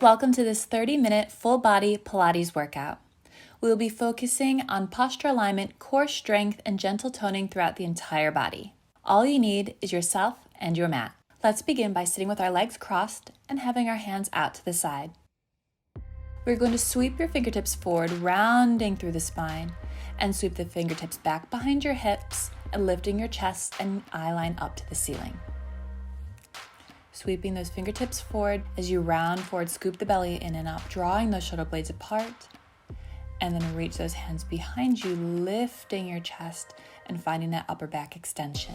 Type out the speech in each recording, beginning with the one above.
Welcome to this 30-minute full-body Pilates workout. We will be focusing on posture alignment, core strength, and gentle toning throughout the entire body. All you need is yourself and your mat. Let's begin by sitting with our legs crossed and having our hands out to the side. We're going to sweep your fingertips forward, rounding through the spine, and sweep the fingertips back behind your hips and lifting your chest and eye line up to the ceiling. Sweeping those fingertips forward as you round forward, scoop the belly in and up, drawing those shoulder blades apart, and then reach those hands behind you, lifting your chest and finding that upper back extension.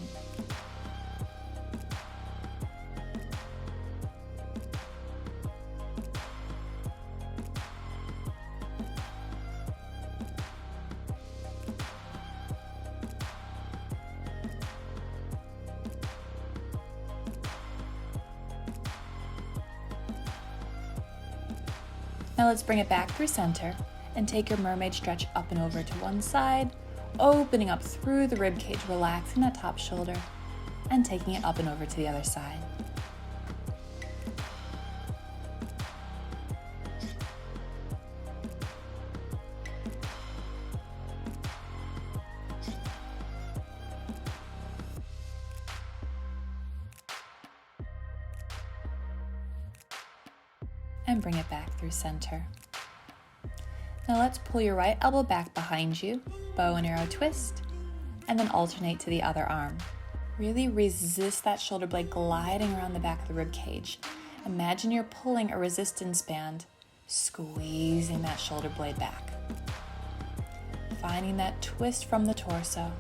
Now let's bring it back through center and take your mermaid stretch up and over to one side, opening up through the rib cage, relaxing that top shoulder, and taking it up and over to the other side. And bring it back through center. Now let's pull your right elbow back behind you, bow and arrow twist, and then alternate to the other arm. Really resist that shoulder blade gliding around the back of the rib cage. Imagine you're pulling a resistance band, squeezing that shoulder blade back. Finding that twist from the torso.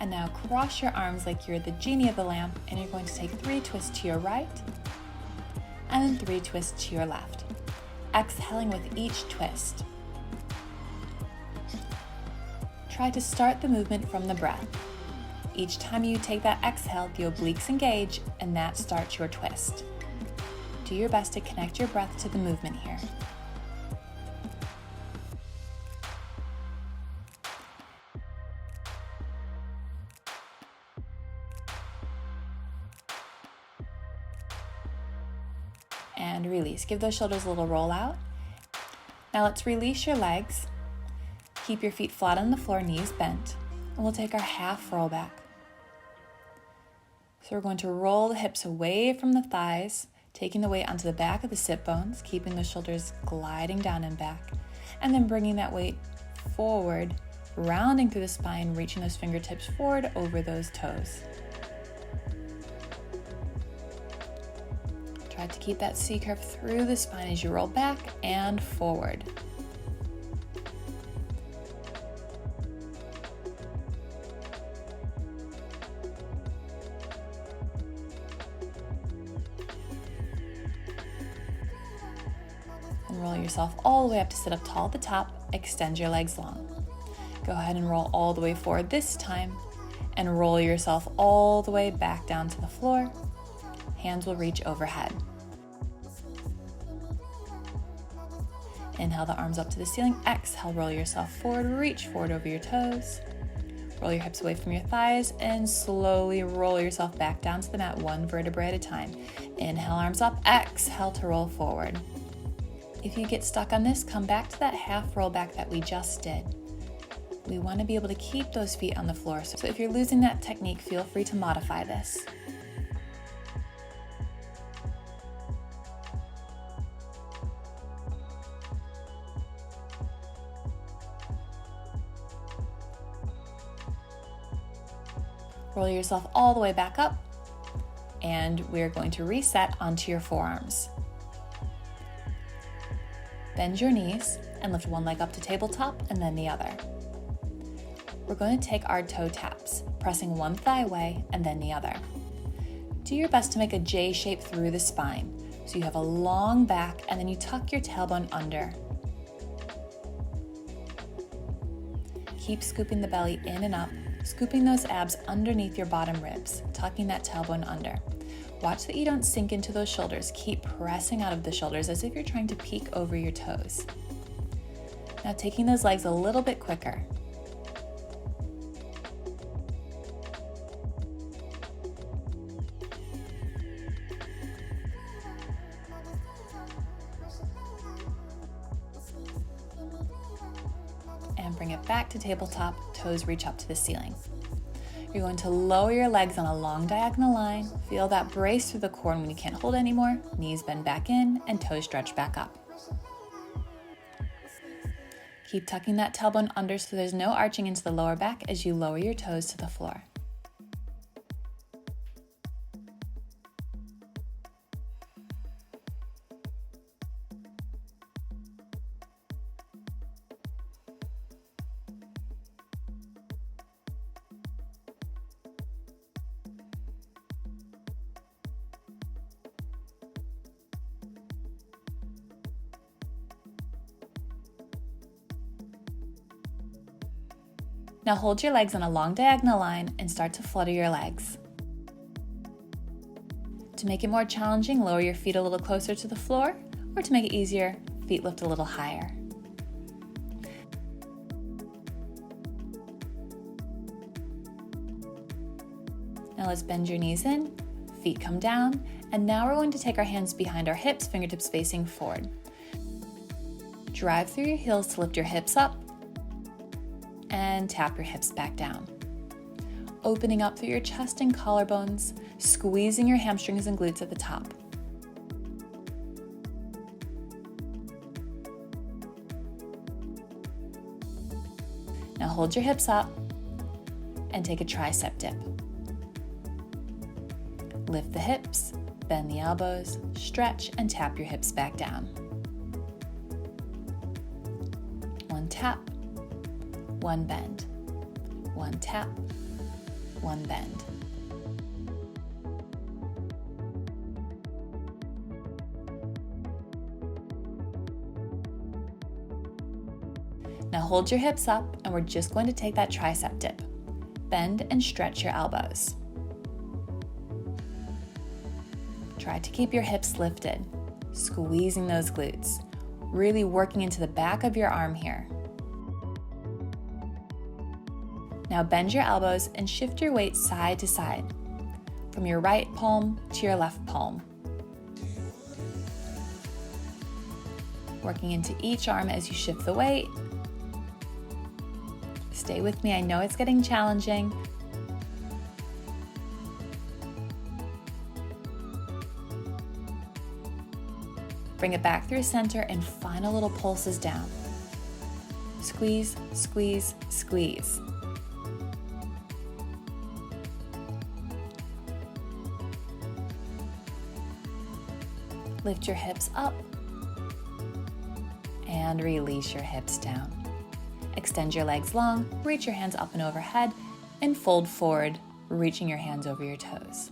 And now cross your arms like you're the genie of the lamp, and you're going to take 3 twists to your right, and then 3 twists to your left. Exhaling with each twist. Try to start the movement from the breath. Each time you take that exhale, the obliques engage, and that starts your twist. Do your best to connect your breath to the movement here. And release. Give those shoulders a little roll out. Now let's release your legs. Keep your feet flat on the floor, knees bent. And we'll take our half roll back. So we're going to roll the hips away from the thighs, taking the weight onto the back of the sit bones, keeping the shoulders gliding down and back, and then bringing that weight forward, rounding through the spine, reaching those fingertips forward over those toes. Try to keep that C curve through the spine as you roll back and forward. And roll yourself all the way up to sit up tall at the top. Extend your legs long. Go ahead and roll all the way forward this time, and roll yourself all the way back down to the floor. Hands will reach overhead. Inhale the arms up to the ceiling. Exhale, roll yourself forward, reach forward over your toes. Roll your hips away from your thighs and slowly roll yourself back down to the mat, one vertebrae at a time. Inhale, arms up. Exhale to roll forward. If you get stuck on this, come back to that half roll back that we just did. We want to be able to keep those feet on the floor. So if you're losing that technique, feel free to modify this. Roll yourself all the way back up, and we're going to reset onto your forearms. Bend your knees and lift one leg up to tabletop and then the other. We're going to take our toe taps, pressing one thigh away and then the other. Do your best to make a J shape through the spine, so you have a long back and then you tuck your tailbone under. Keep scooping the belly in and up, scooping those abs underneath your bottom ribs, tucking that tailbone under. Watch that you don't sink into those shoulders. Keep pressing out of the shoulders as if you're trying to peek over your toes. Now taking those legs a little bit quicker. And bring it back to tabletop, toes reach up to the ceiling. You're going to lower your legs on a long diagonal line. Feel that brace through the core, and when you can't hold anymore, knees bend back in and toes stretch back up. Keep tucking that tailbone under so there's no arching into the lower back as you lower your toes to the floor. Now hold your legs on a long diagonal line and start to flutter your legs. To make it more challenging, lower your feet a little closer to the floor, or to make it easier, feet lift a little higher. Now let's bend your knees in, feet come down, and now we're going to take our hands behind our hips, fingertips facing forward. Drive through your heels to lift your hips up, and tap your hips back down. Opening up through your chest and collarbones, squeezing your hamstrings and glutes at the top. Now hold your hips up and take a tricep dip. Lift the hips, bend the elbows, stretch and tap your hips back down. One tap, one bend, one tap, one bend. Now hold your hips up and we're just going to take that tricep dip. Bend and stretch your elbows. Try to keep your hips lifted, squeezing those glutes, really working into the back of your arm here. Now bend your elbows and shift your weight side to side, from your right palm to your left palm. Working into each arm as you shift the weight. Stay with me, I know it's getting challenging. Bring it back through center and final little pulses down. Squeeze, squeeze, squeeze. Lift your hips up and release your hips down. Extend your legs long, reach your hands up and overhead, and fold forward, reaching your hands over your toes.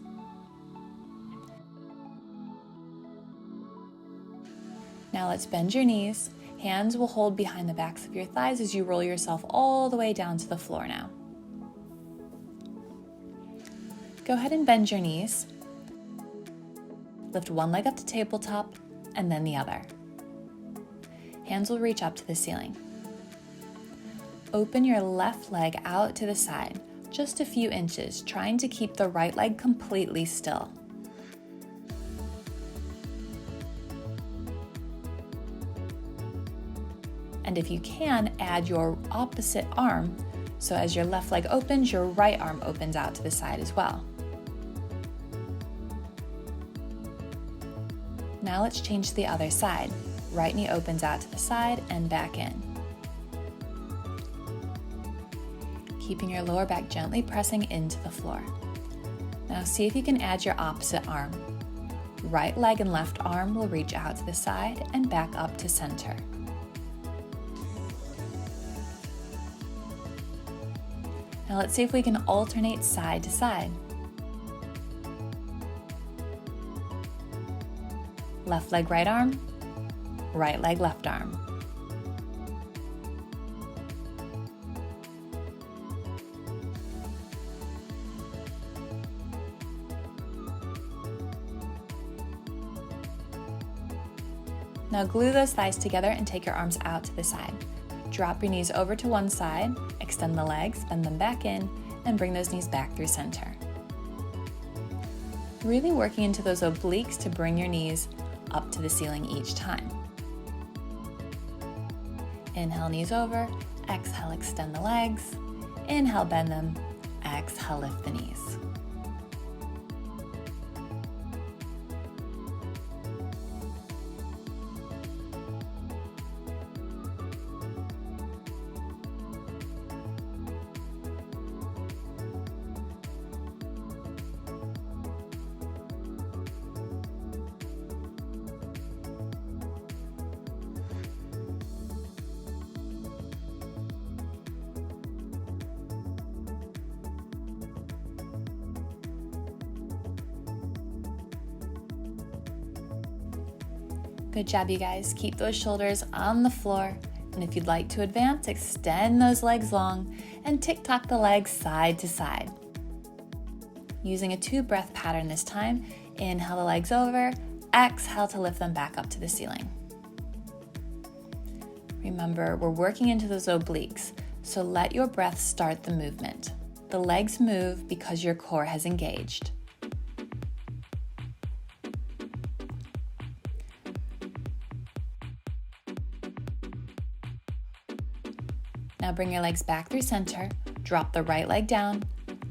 Now let's bend your knees. Hands will hold behind the backs of your thighs as you roll yourself all the way down to the floor now. Go ahead and bend your knees. Lift one leg up to tabletop and then the other. Hands will reach up to the ceiling. Open your left leg out to the side, just a few inches, trying to keep the right leg completely still. And if you can, add your opposite arm, so as your left leg opens, your right arm opens out to the side as well. Now let's change to the other side. Right knee opens out to the side and back in. Keeping your lower back gently pressing into the floor. Now see if you can add your opposite arm. Right leg and left arm will reach out to the side and back up to center. Now let's see if we can alternate side to side. Left leg, right arm, right leg, left arm. Now glue those thighs together and take your arms out to the side. Drop your knees over to one side, extend the legs, bend them back in, and bring those knees back through center. Really working into those obliques to bring your knees up to the ceiling each time. Inhale, knees over. Exhale, extend the legs. Inhale, bend them. Exhale, lift the knees. Good job, you guys. Keep those shoulders on the floor. And if you'd like to advance, extend those legs long and tick-tock the legs side to side. Using a 2-breath pattern this time, inhale the legs over, exhale to lift them back up to the ceiling. Remember, we're working into those obliques, so let your breath start the movement. The legs move because your core has engaged. Now bring your legs back through center, drop the right leg down,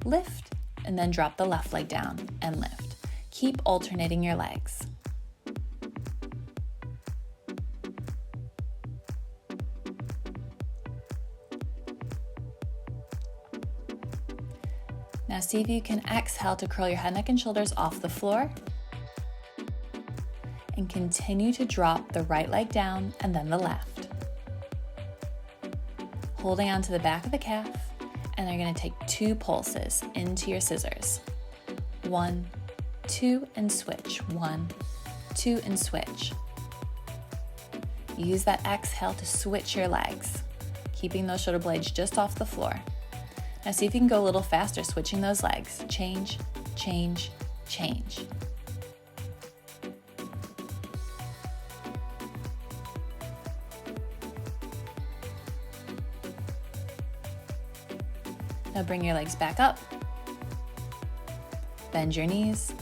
lift, and then drop the left leg down and lift. Keep alternating your legs. Now see if you can exhale to curl your head, neck, and shoulders off the floor. And continue to drop the right leg down and then the left. Holding onto the back of the calf, and you're going to take 2 pulses into your scissors. 1, 2, and switch. 1, 2, and switch. Use that exhale to switch your legs, keeping those shoulder blades just off the floor. Now see if you can go a little faster switching those legs. Change, change, change. Now bring your legs back up, bend your knees,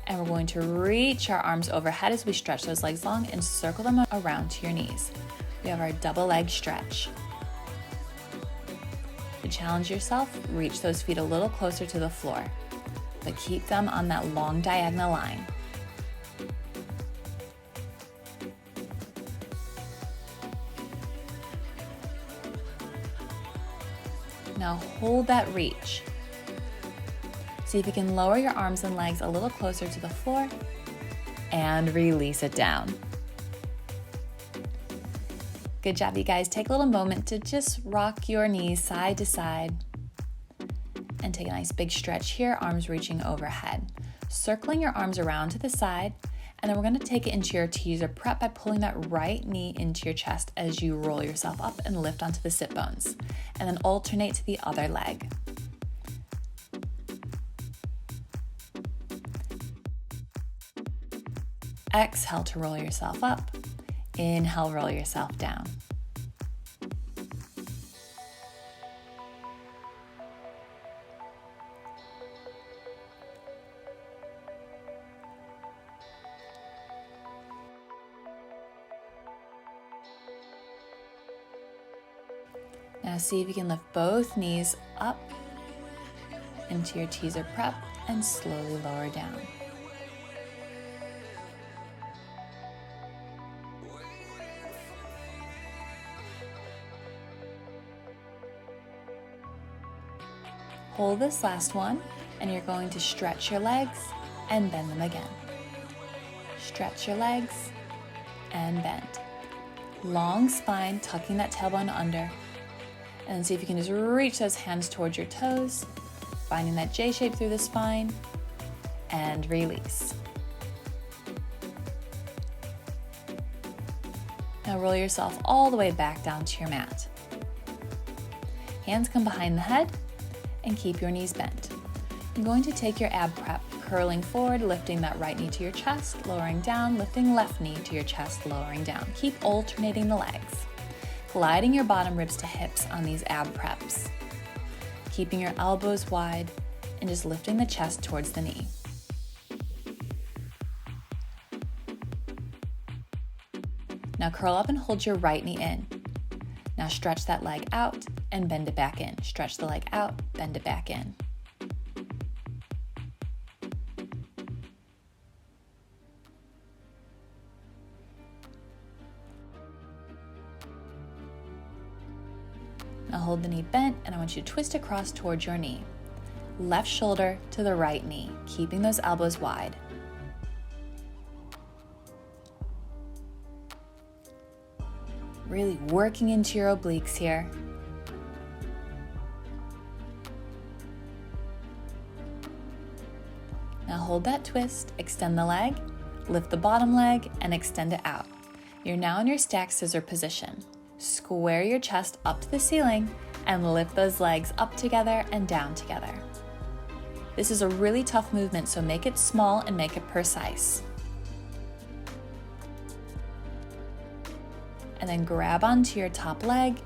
and we're going to reach our arms overhead as we stretch those legs long and circle them around to your knees. We have our double leg stretch. To challenge yourself, reach those feet a little closer to the floor, but keep them on that long diagonal line. Now hold that reach. See if you can lower your arms and legs a little closer to the floor and release it down. Good job, you guys. Take a little moment to just rock your knees side to side and take a nice big stretch here, arms reaching overhead. Circling your arms around to the side, and then we're going to take it into your teaser prep by pulling that right knee into your chest as you roll yourself up and lift onto the sit bones, and then alternate to the other leg. Exhale to roll yourself up. Inhale, roll yourself down. Now see if you can lift both knees up into your teaser prep and slowly lower down. Hold this last one, and you're going to stretch your legs and bend them again. Stretch your legs and bend. Long spine, tucking that tailbone under. And see if you can just reach those hands towards your toes, finding that J shape through the spine, and release. Now roll yourself all the way back down to your mat. Hands come behind the head and keep your knees bent. You're going to take your ab prep, curling forward, lifting that right knee to your chest, lowering down, lifting left knee to your chest, lowering down. Keep alternating the legs. Gliding your bottom ribs to hips on these ab preps. Keeping your elbows wide and just lifting the chest towards the knee. Now curl up and hold your right knee in. Now stretch that leg out and bend it back in. Stretch the leg out, bend it back in. Now hold the knee bent and I want you to twist across towards your knee. Left shoulder to the right knee, keeping those elbows wide. Really working into your obliques here. Now hold that twist, extend the leg, lift the bottom leg, and extend it out. You're now in your stack scissor position. Square your chest up to the ceiling and lift those legs up together and down together. This is a really tough movement, so make it small and make it precise. And then grab onto your top leg,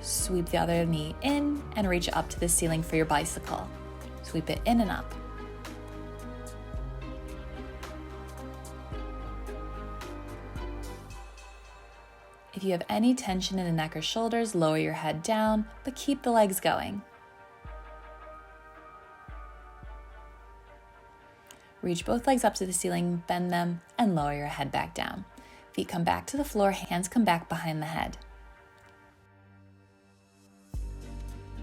sweep the other knee in, and reach up to the ceiling for your bicycle. Sweep it in and up. If you have any tension in the neck or shoulders, lower your head down, but keep the legs going. Reach both legs up to the ceiling, bend them, and lower your head back down. Feet come back to the floor, hands come back behind the head.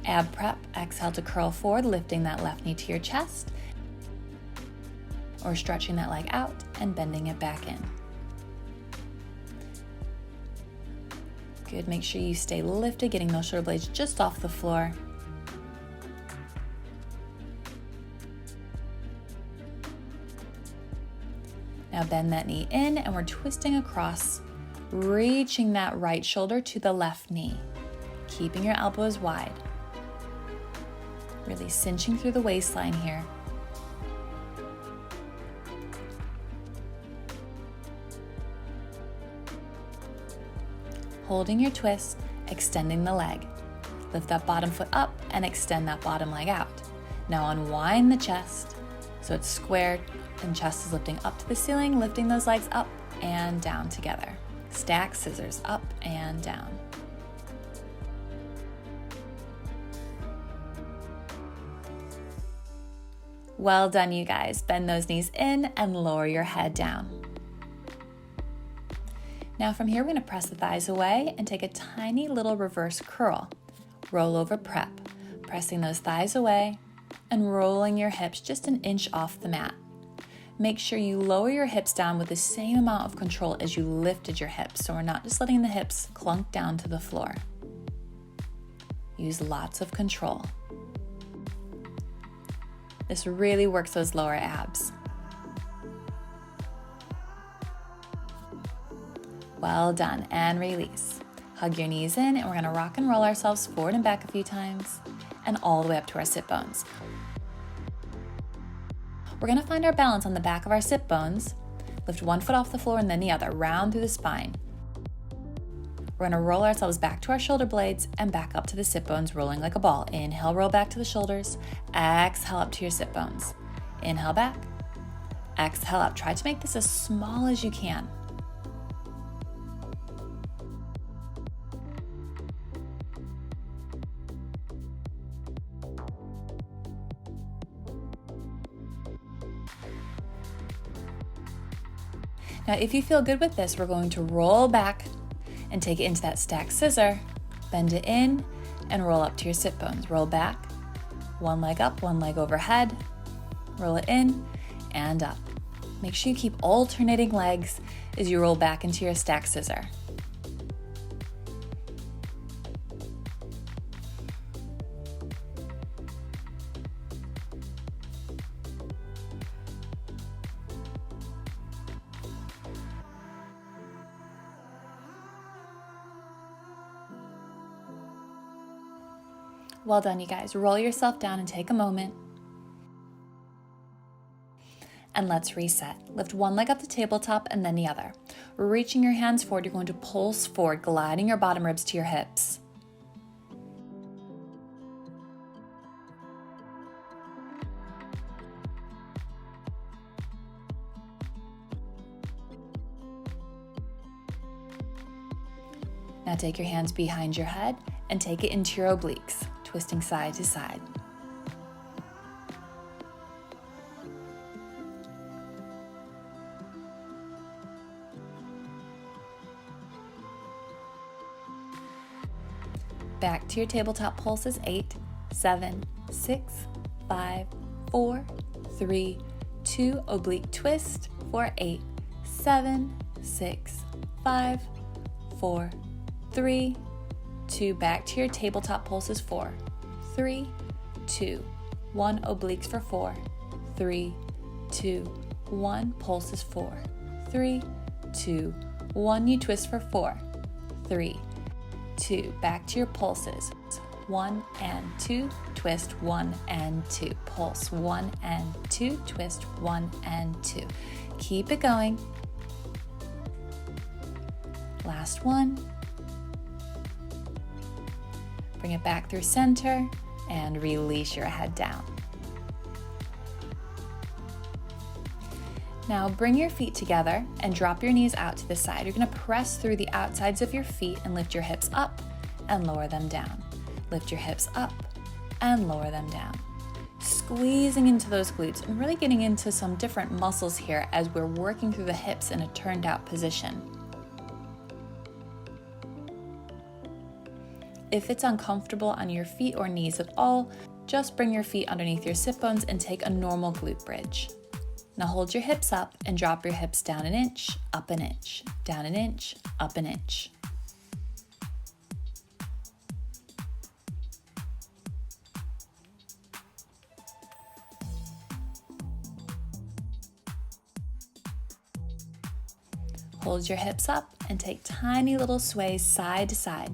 Ab prep, exhale to curl forward, lifting that left knee to your chest, or stretching that leg out and bending it back in. Good, make sure you stay lifted, getting those shoulder blades just off the floor. Now bend that knee in and we're twisting across, reaching that right shoulder to the left knee, keeping your elbows wide. Really cinching through the waistline here. Holding your twist, extending the leg. Lift that bottom foot up and extend that bottom leg out. Now unwind the chest so it's squared and chest is lifting up to the ceiling, lifting those legs up and down together. Stack scissors up and down. Well done, you guys. Bend those knees in and lower your head down. Now from here, we're gonna press the thighs away and take a tiny little reverse curl. Roll over prep, pressing those thighs away and rolling your hips just an inch off the mat. Make sure you lower your hips down with the same amount of control as you lifted your hips, so we're not just letting the hips clunk down to the floor. Use lots of control. This really works those lower abs. Well done, and release. Hug your knees in, and we're gonna rock and roll ourselves forward and back a few times, and all the way up to our sit bones. We're gonna find our balance on the back of our sit bones. Lift one foot off the floor and then the other, round through the spine. We're gonna roll ourselves back to our shoulder blades and back up to the sit bones, rolling like a ball. Inhale, roll back to the shoulders. Exhale, up to your sit bones. Inhale back, exhale up. Try to make this as small as you can. Now, if you feel good with this, we're going to roll back and take it into that stack scissor, bend it in, and roll up to your sit bones. Roll back, one leg up, one leg overhead, roll it in and up. Make sure you keep alternating legs as you roll back into your stack scissor. Well done, you guys. Roll yourself down and take a moment. And let's reset. Lift one leg up the tabletop and then the other. Reaching your hands forward, you're going to pulse forward, gliding your bottom ribs to your hips. Now take your hands behind your head and take it into your obliques, twisting side to side. Back to your tabletop pulses. 8, 7, 6, 5, 4, 3, 2, oblique twist for 8, 7, 6, 5, 4, 3, 2, back to your tabletop pulses. 4, 3, 2, 1, obliques for 4, 3, 2, 1, pulses 4, 3, 2, 1, you twist for 4, 3, 2, back to your pulses. 1 and 2, twist 1 and 2, pulse 1 and 2, twist 1 and 2. Keep it going. Last one. Bring it back through center and release your head down. Now bring your feet together and drop your knees out to the side. You're going to press through the outsides of your feet and lift your hips up and lower them down. Lift your hips up and lower them down. Squeezing into those glutes and really getting into some different muscles here as we're working through the hips in a turned out position. If it's uncomfortable on your feet or knees at all, just bring your feet underneath your sit bones and take a normal glute bridge. Now hold your hips up and drop your hips down an inch, up an inch, down an inch, up an inch. Hold your hips up and take tiny little sways side to side,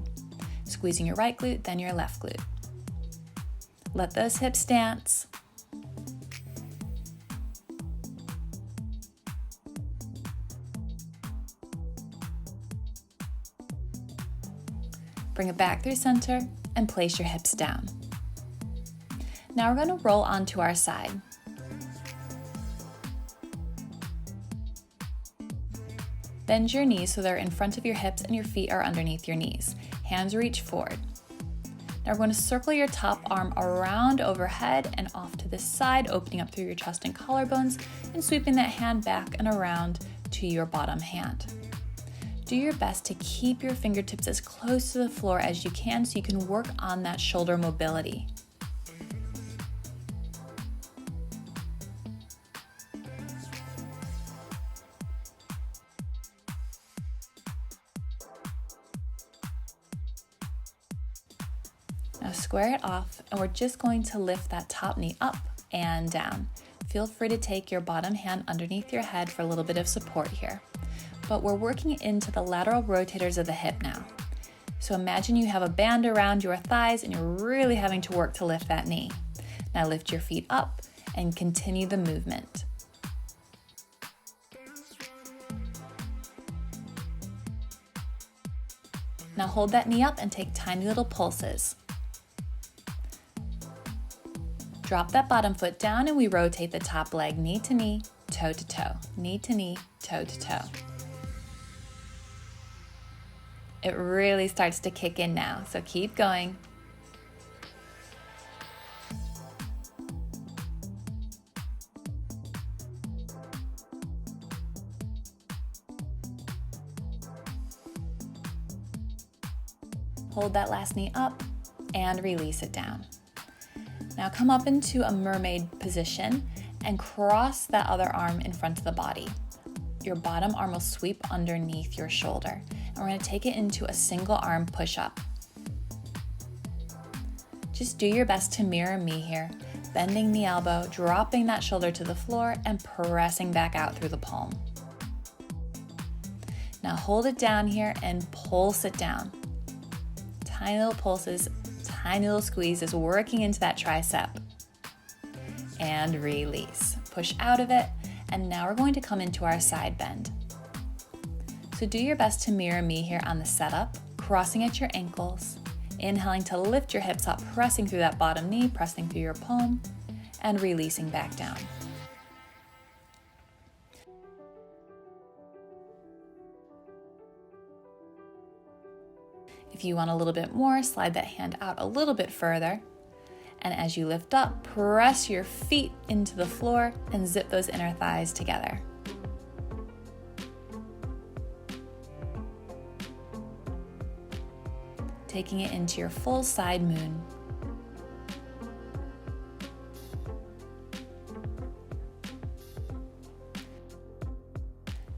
squeezing your right glute, then your left glute. Let those hips dance. Bring it back through center and place your hips down. Now we're going to roll onto our side. Bend your knees so they're in front of your hips and your feet are underneath your knees. Hands reach forward. Now we're going to circle your top arm around overhead and off to the side, opening up through your chest and collarbones and sweeping that hand back and around to your bottom hand. Do your best to keep your fingertips as close to the floor as you can so you can work on that shoulder mobility. Now square it off and we're just going to lift that top knee up and down. Feel free to take your bottom hand underneath your head for a little bit of support here. But we're working into the lateral rotators of the hip now. So imagine you have a band around your thighs and you're really having to work to lift that knee. Now lift your feet up and continue the movement. Now hold that knee up and take tiny little pulses. Drop that bottom foot down and we rotate the top leg knee to knee, toe to toe, knee to knee, toe to toe. It really starts to kick in now, so keep going. Hold that last knee up and release it down. Now come up into a mermaid position and cross that other arm in front of the body. Your bottom arm will sweep underneath your shoulder. And we're going to take it into a single arm push-up. Just do your best to mirror me here, bending the elbow, dropping that shoulder to the floor, and pressing back out through the palm. Now hold it down here and pulse it down. Tiny little pulses, tiny little squeezes, working into that tricep. And release. Push out of it And now we're going to come into our side bend. So do your best to mirror me here on the setup, crossing at your ankles, inhaling to lift your hips up, pressing through that bottom knee, pressing through your palm, and releasing back down. If you want a little bit more, slide that hand out a little bit further. And as you lift up, press your feet into the floor and zip those inner thighs together. Taking it into your full side moon.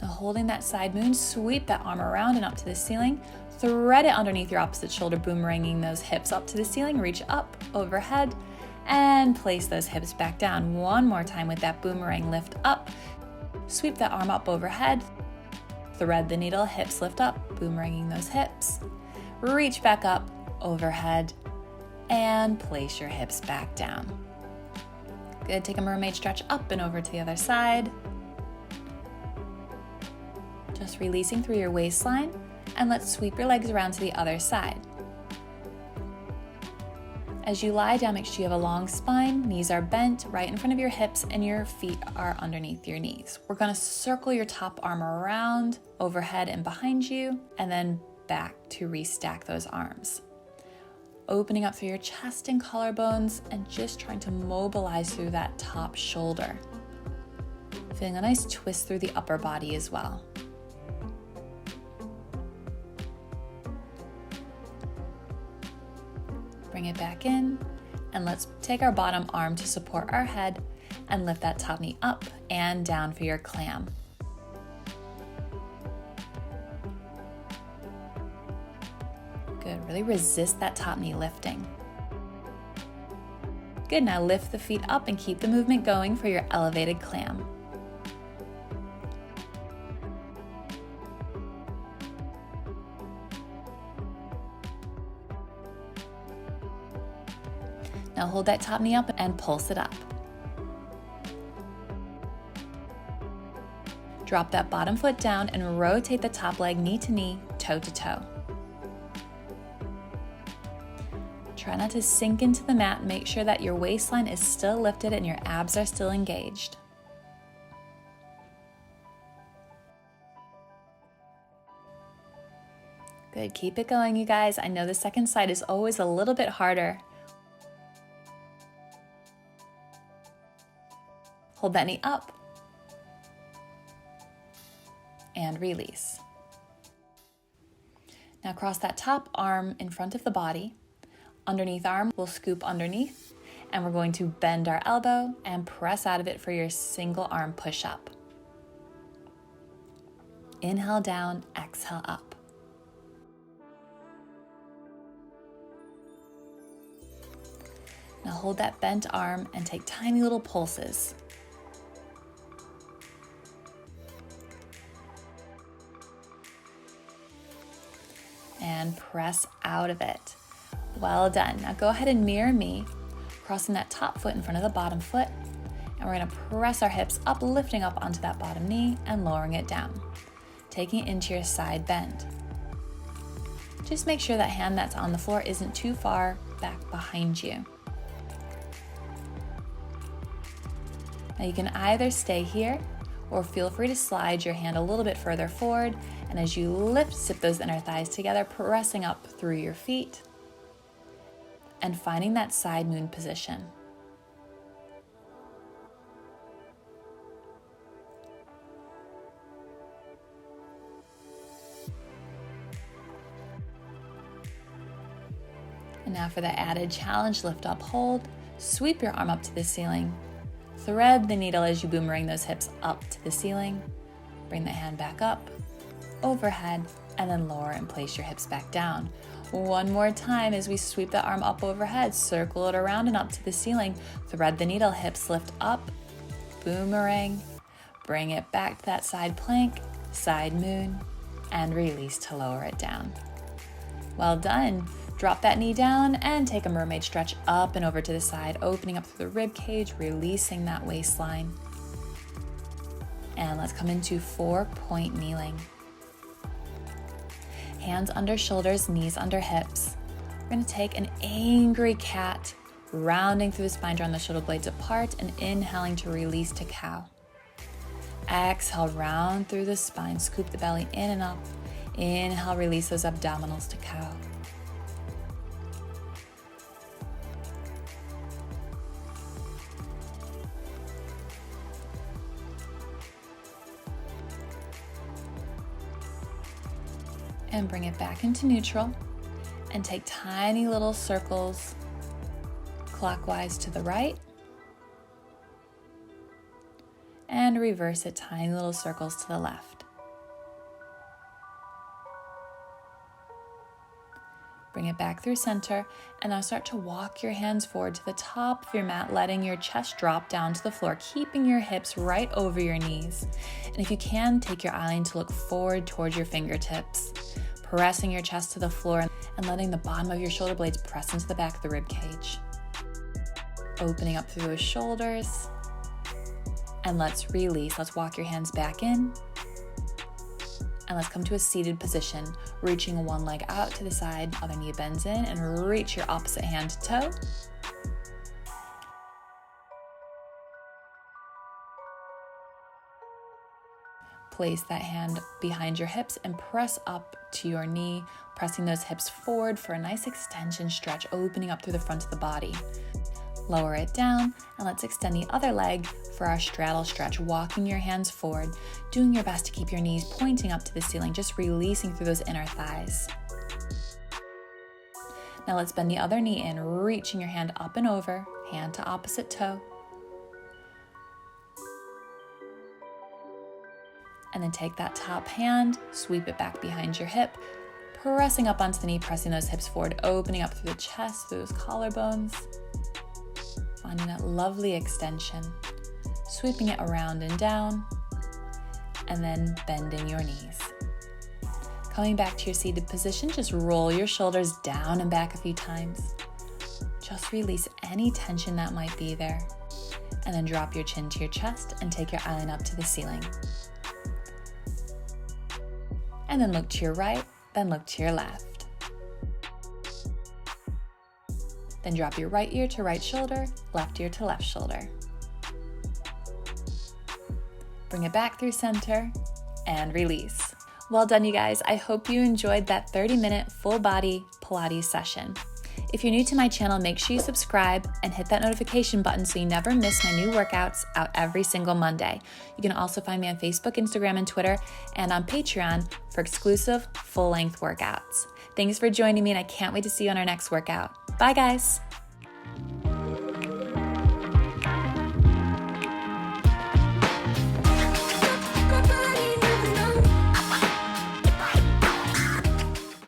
Now holding that side moon, sweep that arm around and up to the ceiling. Thread it underneath your opposite shoulder, boomeranging those hips up to the ceiling. Reach up, overhead, and place those hips back down. One more time with that boomerang, lift up. Sweep that arm up overhead. Thread the needle, hips lift up, boomeranging those hips. Reach back up, overhead, and place your hips back down. Good, take a mermaid stretch up and over to the other side. Just releasing through your waistline. And let's sweep your legs around to the other side. As you lie down, make sure you have a long spine, knees are bent right in front of your hips, and your feet are underneath your knees. We're gonna circle your top arm around, overhead and behind you, and then back to restack those arms. Opening up through your chest and collarbones, and just trying to mobilize through that top shoulder. Feeling a nice twist through the upper body as well. Bring it back in, and let's take our bottom arm to support our head and lift that top knee up and down for your clam. Good, really resist that top knee lifting. Good, now lift the feet up and keep the movement going for your elevated clam. Now hold that top knee up and pulse it up. Drop that bottom foot down and rotate the top leg knee to knee, toe to toe. Try not to sink into the mat. Make sure that your waistline is still lifted and your abs are still engaged. Good, keep it going, you guys. I know the second side is always a little bit harder. Hold that knee up and release. Now cross that top arm in front of the body. Underneath arm will scoop underneath, and we're going to bend our elbow and press out of it for your single arm push up. Inhale down, exhale up. Now hold that bent arm and take tiny little pulses. And press out of it. Well done. Now go ahead and mirror me, crossing that top foot in front of the bottom foot, and we're gonna press our hips up, lifting up onto that bottom knee and lowering it down, taking it into your side bend. Just make sure that hand that's on the floor isn't too far back behind you. Now you can either stay here or feel free to slide your hand a little bit further forward, and as you lift, zip those inner thighs together, pressing up through your feet and finding that side moon position. And now for the added challenge, lift up, hold, sweep your arm up to the ceiling. Thread the needle as you boomerang those hips up to the ceiling. Bring the hand back up, overhead, and then lower and place your hips back down. One more time as we sweep the arm up overhead, circle it around and up to the ceiling. Thread the needle, hips lift up, boomerang, bring it back to that side plank, side moon, and release to lower it down. Well done. Drop that knee down and take a mermaid stretch up and over to the side, opening up through the rib cage, releasing that waistline. And let's come into 4-point kneeling. Hands under shoulders, knees under hips. We're going to take an angry cat, rounding through the spine, drawing the shoulder blades apart, and inhaling to release to cow. Exhale, round through the spine, scoop the belly in and up. Inhale, release those abdominals to cow. And bring it back into neutral and take tiny little circles clockwise to the right and reverse it, tiny little circles to the left. Bring it back through center and now start to walk your hands forward to the top of your mat, letting your chest drop down to the floor, keeping your hips right over your knees. And if you can, take your eyeline to look forward towards your fingertips, pressing your chest to the floor and letting the bottom of your shoulder blades press into the back of the rib cage. Opening up through those shoulders. And let's release. Let's walk your hands back in. And let's come to a seated position, reaching one leg out to the side, other knee bends in, and reach your opposite hand to toe. Place that hand behind your hips and press up to your knee, pressing those hips forward for a nice extension stretch, opening up through the front of the body. Lower it down, and let's extend the other leg for our straddle stretch, walking your hands forward, doing your best to keep your knees pointing up to the ceiling, just releasing through those inner thighs. Now let's bend the other knee in, reaching your hand up and over, hand to opposite toe. And then take that top hand, sweep it back behind your hip, pressing up onto the knee, pressing those hips forward, opening up through the chest, through those collarbones. Finding that lovely extension, sweeping it around and down, and then bending your knees. Coming back to your seated position, just roll your shoulders down and back a few times. Just release any tension that might be there, and then drop your chin to your chest and take your eyeline up to the ceiling. And then look to your right, then look to your left. Then drop your right ear to right shoulder, left ear to left shoulder. Bring it back through center and release. Well done, you guys. I hope you enjoyed that 30-minute full body Pilates session. If you're new to my channel, make sure you subscribe and hit that notification button so you never miss my new workouts out every single Monday. You can also find me on Facebook, Instagram, and Twitter, and on Patreon for exclusive full-length workouts. Thanks for joining me, and I can't wait to see you on our next workout. Bye, guys.